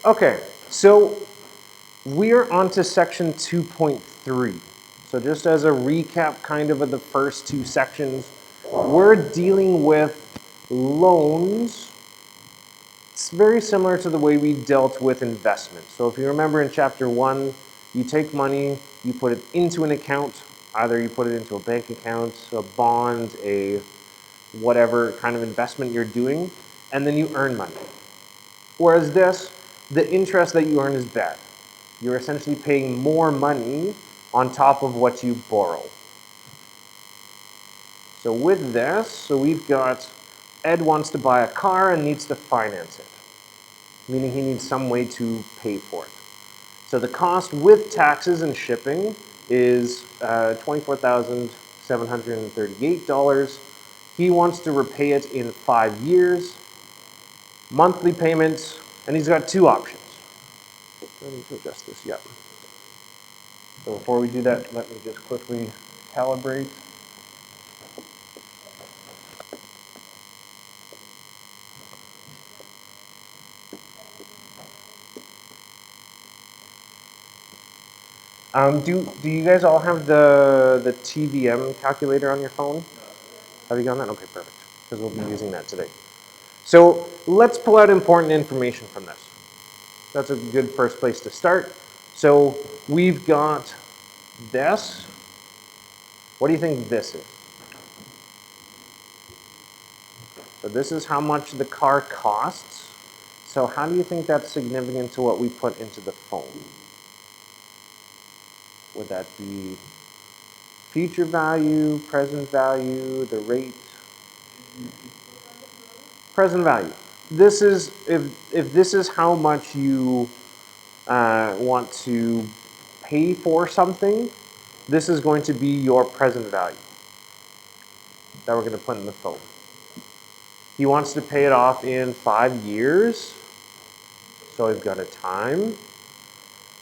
Okay, so we're on to section 2.3. So just as a recap kind of the first two sections, we're dealing with loans. It's very similar to the way we dealt with investment. So if you remember in chapter 1, you take money, you put it into an account, either you put it into a bank account, a bond, a whatever kind of investment you're doing, and then you earn money. Whereas this, the interest that you earn is bad. You're essentially paying more money on top of what you borrow. So with this, so we've got Ed wants to buy a car and needs to finance it, meaning he needs some way to pay for it. So the cost with taxes and shipping is $24,738. He wants to repay it in 5 years, monthly payments, and he's got two options. I need to adjust this, yeah. So before we do that, let me just quickly calibrate. Do you guys all have the TVM calculator on your phone? Have you got that? Okay, perfect. Because we'll be using that today. So let's pull out important information from this. That's a good first place to start. So we've got this. What do you think this is? So this is how much the car costs. So how do you think that's significant to what we put into the phone? Would that be future value, present value, the rate? Present value. This is, if this is how much you want to pay for something, this is going to be your present value that we're going to put in the phone. He wants to pay it off in 5 years, so we've got a time,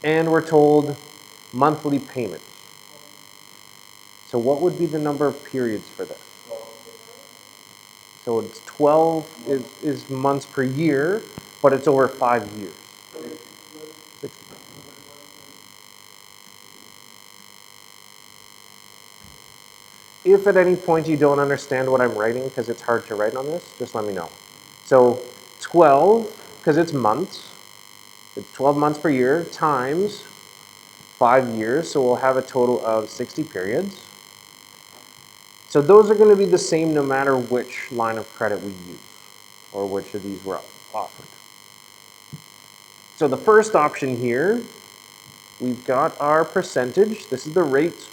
and we're told monthly payments. So what would be the number of periods for this? So it's 12 is months per year, but it's over 5 years. 60. If at any point you don't understand what I'm writing because it's hard to write on this, just let me know. So 12, because it's months, it's 12 months per year times 5 years, so we'll have a total of 60 periods. So those are going to be the same no matter which line of credit we use or which of these were offered. So the first option here, we've got our percentage. This is the rate.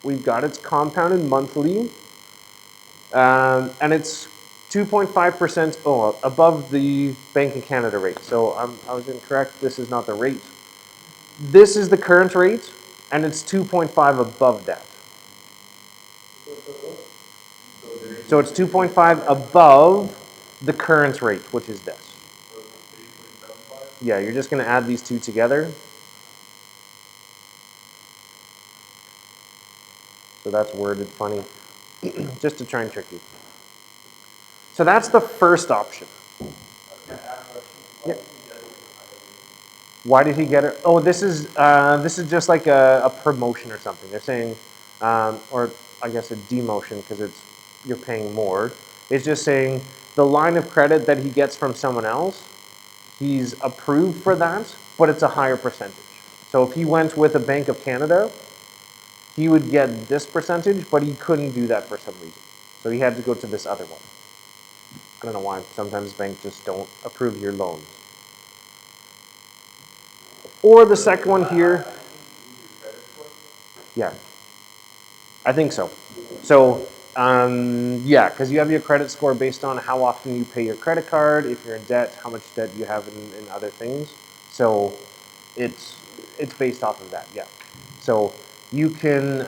We've got it's compounded monthly, and it's 2.5% above the Bank of Canada rate. So I was incorrect. This is not the rate. This is the current rate, and it's 2.5 above that. So it's 2.5 above the current rate, which is this. Yeah, you're just going to add these two together. So that's worded funny, just to try and trick you. So that's the first option. Yeah. Why did he get it? Oh, this is just like a promotion or something. They're saying, or I guess a demotion because it's you're paying more. It's just saying the line of credit that he gets from someone else, he's approved for that, but it's a higher percentage. So if he went with a Bank of Canada, he would get this percentage, but he couldn't do that for some reason. So he had to go to this other one. I don't know why. Sometimes banks just don't approve your loans. Or the second one here. Yeah, I think so. So, yeah, because you have your credit score based on how often you pay your credit card, if you're in debt, how much debt you have in other things. So it's based off of that, yeah. So you can,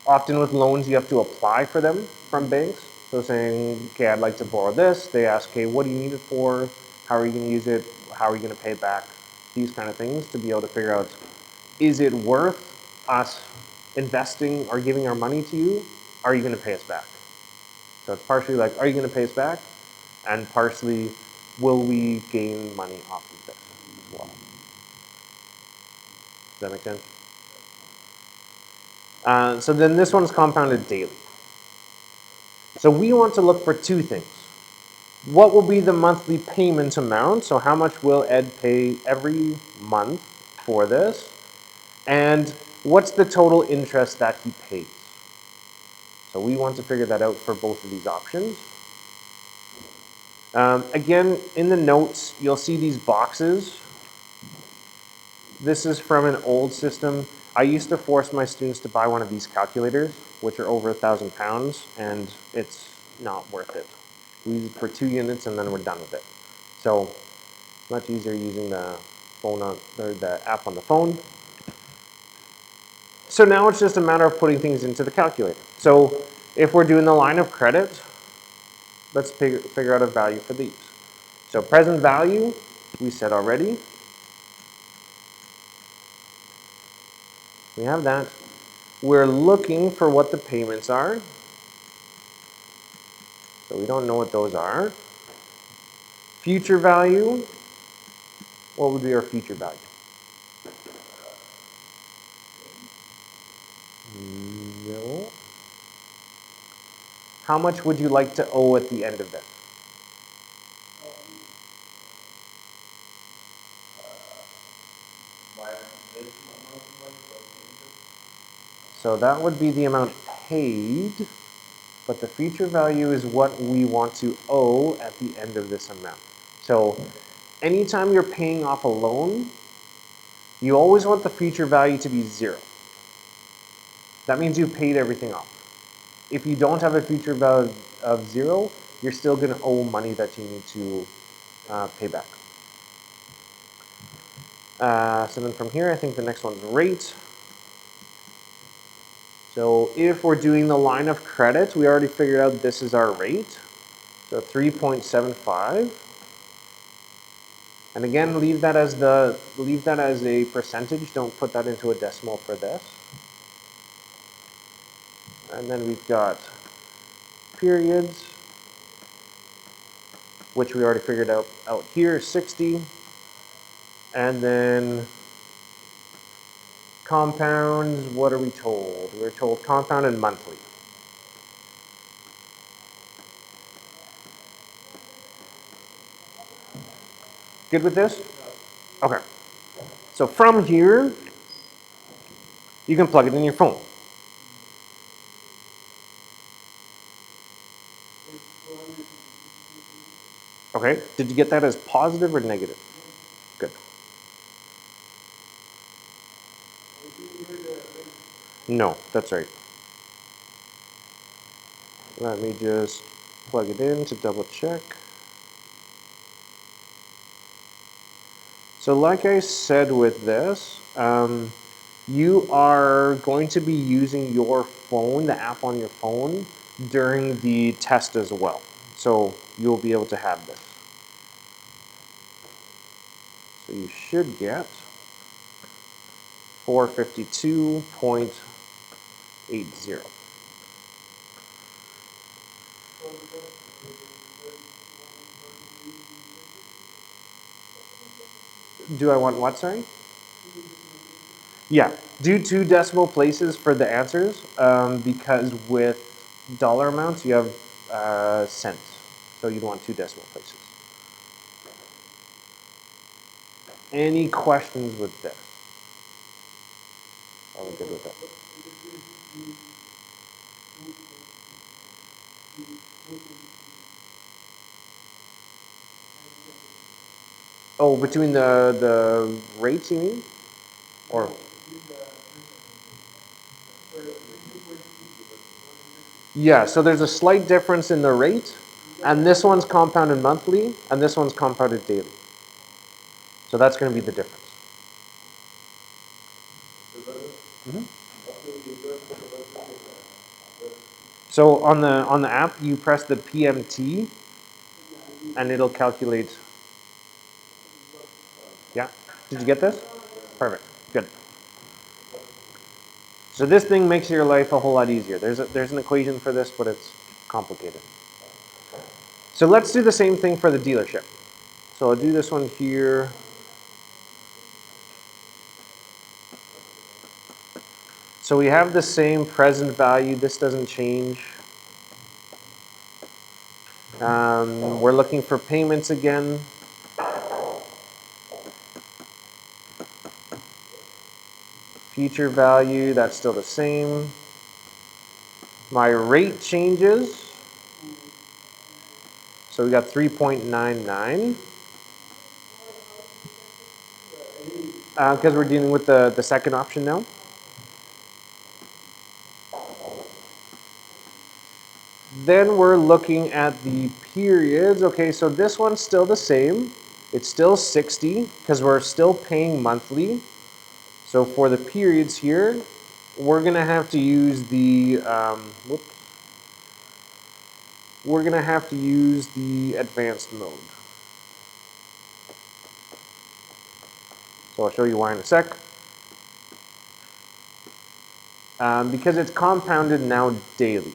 often with loans, you have to apply for them from banks. So saying, okay, I'd like to borrow this. They ask, okay, what do you need it for? How are you going to use it? How are you going to pay it back? These kind of things to be able to figure out, is it worth us investing or giving our money to you? Are you going to pay us back? So it's partially like, are you going to pay us back? And partially, will we gain money off of this as well? Does that make sense? So then this one's compounded daily. So we want to look for two things. What will be the monthly payment amount? So how much will Ed pay every month for this? And what's the total interest that he pays? So we want to figure that out for both of these options. Again, in the notes, you'll see these boxes. This is from an old system. I used to force my students to buy one of these calculators, which are over £1,000, and it's not worth it. We use it for 2 units and then we're done with it. So much easier using the phone on, or the app on the phone. So now it's just a matter of putting things into the calculator. So if we're doing the line of credit, let's figure out a value for these. So present value, we said already. We have that. We're looking for what the payments are. So we don't know what those are. Future value, what would be our future value? No. How much would you like to owe at the end of this? So that would be the amount paid, but the future value is what we want to owe at the end of this amount. So anytime you're paying off a loan, you always want the future value to be 0. That means you paid everything off. If you don't have a future value of 0, you're still going to owe money that you need to pay back. So then from here, I think the next one's rate. So if we're doing the line of credit, we already figured out this is our rate. So 3.75. And again, leave that as a percentage. Don't put that into a decimal for this. And then we've got periods, which we already figured out here, 60. And then compounds, what are we told? We're told compound and monthly. Good with this? Okay. So from here, you can plug it in your phone. Okay, did you get that as positive or negative? Good. No, that's right. Let me just plug it in to double check. So like I said with this, you are going to be using your phone, the app on your phone, during the test as well. So you'll be able to have this. So you should get 452.80. Do I want what, sorry? Yeah, do 2 decimal places for the answers because with dollar amounts you have cents, so you'd want 2 decimal places. Any questions with this? Are we good with that? Oh, between the rates, you mean? Or yeah, so there's a slight difference in the rate, and this one's compounded monthly, and this one's compounded daily. So that's going to be the difference. So on the app, you press the PMT, and it'll calculate. Yeah, did you get this? Perfect. Good. So this thing makes your life a whole lot easier. There's an equation for this, but it's complicated. So let's do the same thing for the dealership. So I'll do this one here. So we have the same present value. This doesn't change. We're looking for payments again. Future value, that's still the same. My rate changes. So we got 3.99. Because we're dealing with the second option now. Then we're looking at the periods. Okay, so this one's still the same. It's still 60 because we're still paying monthly. So for the periods here, we're gonna have to use the we're gonna have to use the advanced mode. So I'll show you why in a sec. Because it's compounded now daily.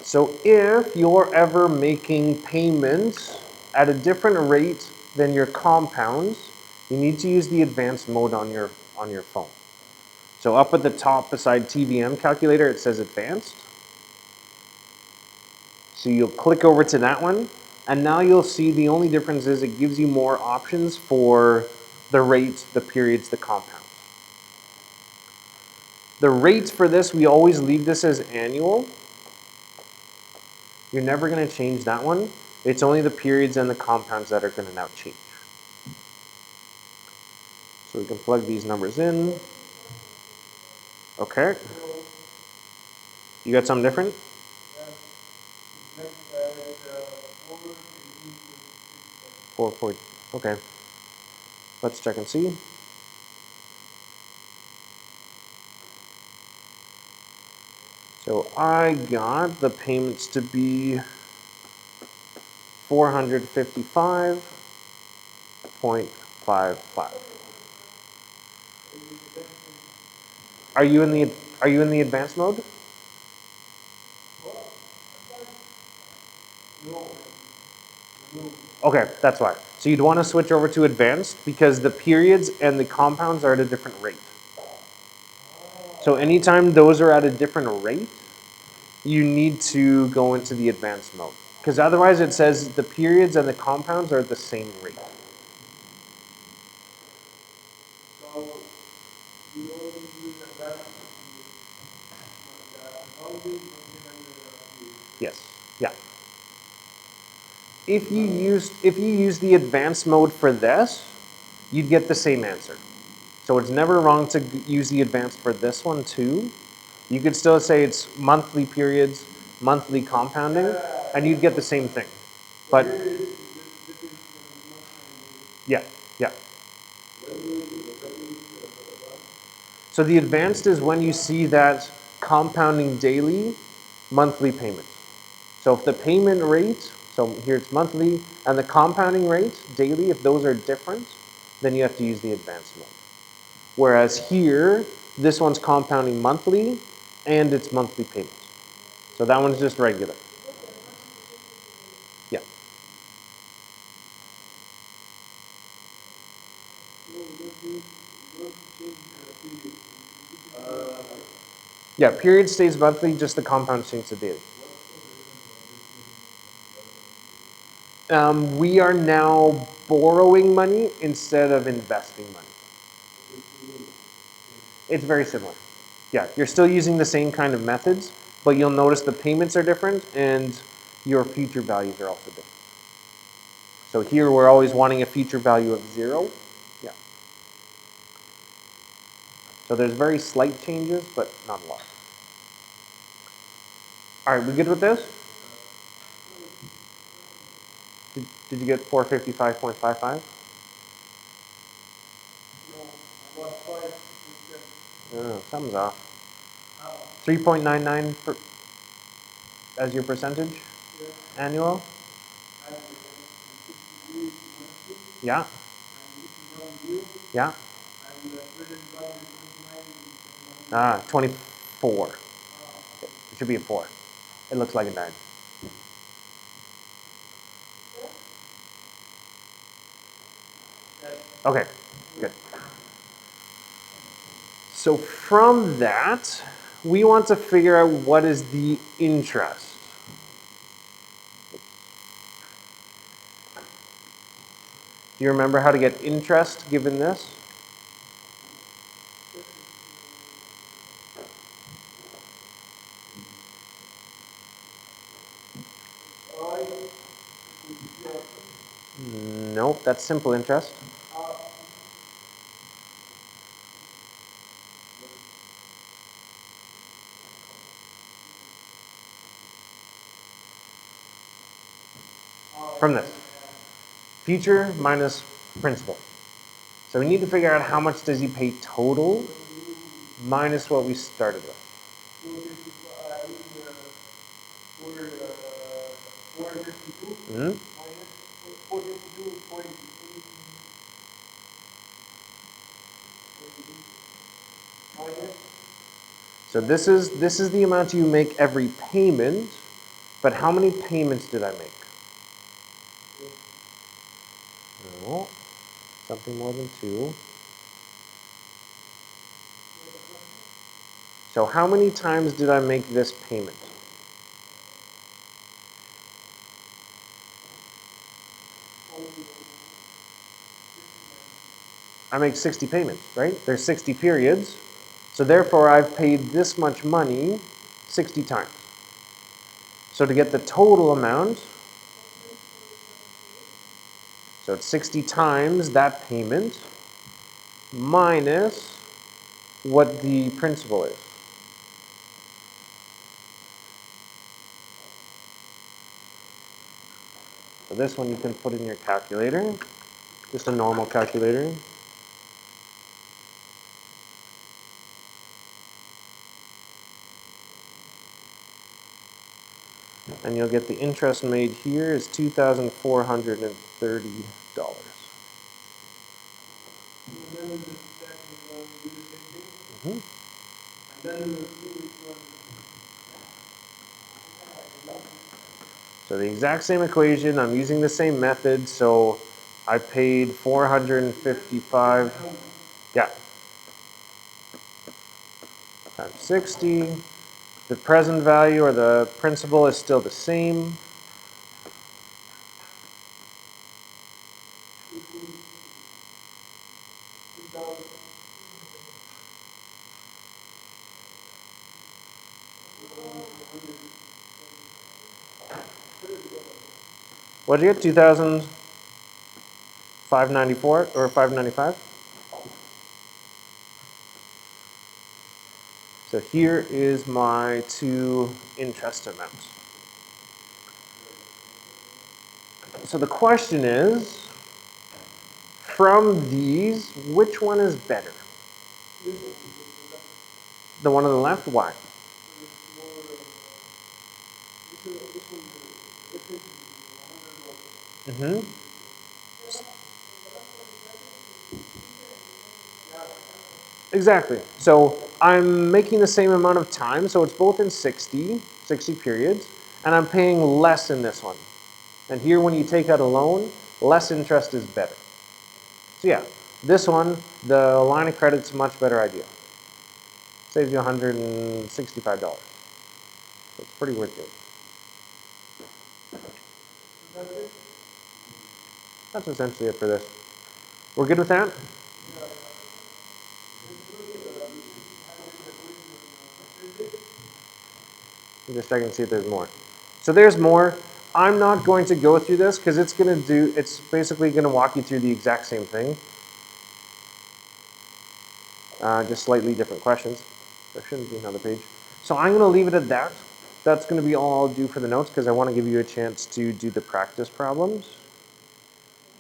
So if you're ever making payments at a different rate than your compounds, you need to use the advanced mode on your phone. So up at the top beside TVM calculator, it says advanced. So you'll click over to that one, and now you'll see the only difference is it gives you more options for the rates, the periods, the compounds. The rates for this, we always leave this as annual. You're never going to change that one. It's only the periods and the compounds that are going to now change. So we can plug these numbers in. Okay. You got something different? Four point. Okay. Let's check and see. So I got the payments to be 455.55. Are you in the advanced mode? Okay, that's why. So you'd want to switch over to advanced because the periods and the compounds are at a different rate. So anytime those are at a different rate, you need to go into the advanced mode. Because otherwise it says the periods and the compounds are at the same rate. Yes. Yeah. If you use the advanced mode for this, you'd get the same answer. So it's never wrong to use the advanced for this one too. You could still say it's monthly periods, monthly compounding, and you'd get the same thing. But yeah, yeah. So the advanced is when you see that compounding daily, monthly payment. So if the payment rate, so here it's monthly, and the compounding rate daily, if those are different, then you have to use the advanced mode. Whereas here, this one's compounding monthly, and it's monthly payment. So that one's just regular. Yeah. Yeah, period stays monthly, just the compound changes to daily. We are now borrowing money instead of investing money. It's very similar. Yeah, you're still using the same kind of methods, but you'll notice the payments are different and your future values are also different. So here we're always wanting a future value of 0. Yeah. So there's very slight changes, but not a lot. All right, we good with this? Did you get 455.55? Oh, something's off. 3.99 as your percentage annual? Yeah. Yeah. 24. It should be a 4. It looks like a 9. Okay, good. So from that, we want to figure out what is the interest. Do you remember how to get interest given this? Nope, that's simple interest. From this. Future minus principal. So we need to figure out how much does he pay total minus what we started with. Mm-hmm. So this is the amount you make every payment, but how many payments did I make? No, something more than 2. So how many times did I make this payment? I make 60 payments, right? There's 60 periods. So therefore I've paid this much money 60 times. So to get the total amount, so it's 60 times that payment minus what the principal is. So this one you can put in your calculator, just a normal calculator. And you'll get the interest made here is $2,430. Mm-hmm. So the exact same equation, I'm using the same method, so I paid 455, yeah, times 60. The present value or the principal is still the same. What did you get? 2,594 or 595? So here is my 2 interest amounts. So the question is, from these, which one is better? The one on the left? Why? Mm-hmm. Exactly. So I'm making the same amount of time, so it's both in 60 periods, and I'm paying less in this one. And here, when you take out a loan, less interest is better. So yeah, this one, the line of credit's a much better idea. Saves you $165. So it's pretty worth it. That's essentially it for this. We're good with that? Just checking to see if there's more. So there's more. I'm not going to go through this because it's basically going to walk you through the exact same thing. Just slightly different questions. There shouldn't be another page. So I'm going to leave it at that. That's going to be all I'll do for the notes because I want to give you a chance to do the practice problems.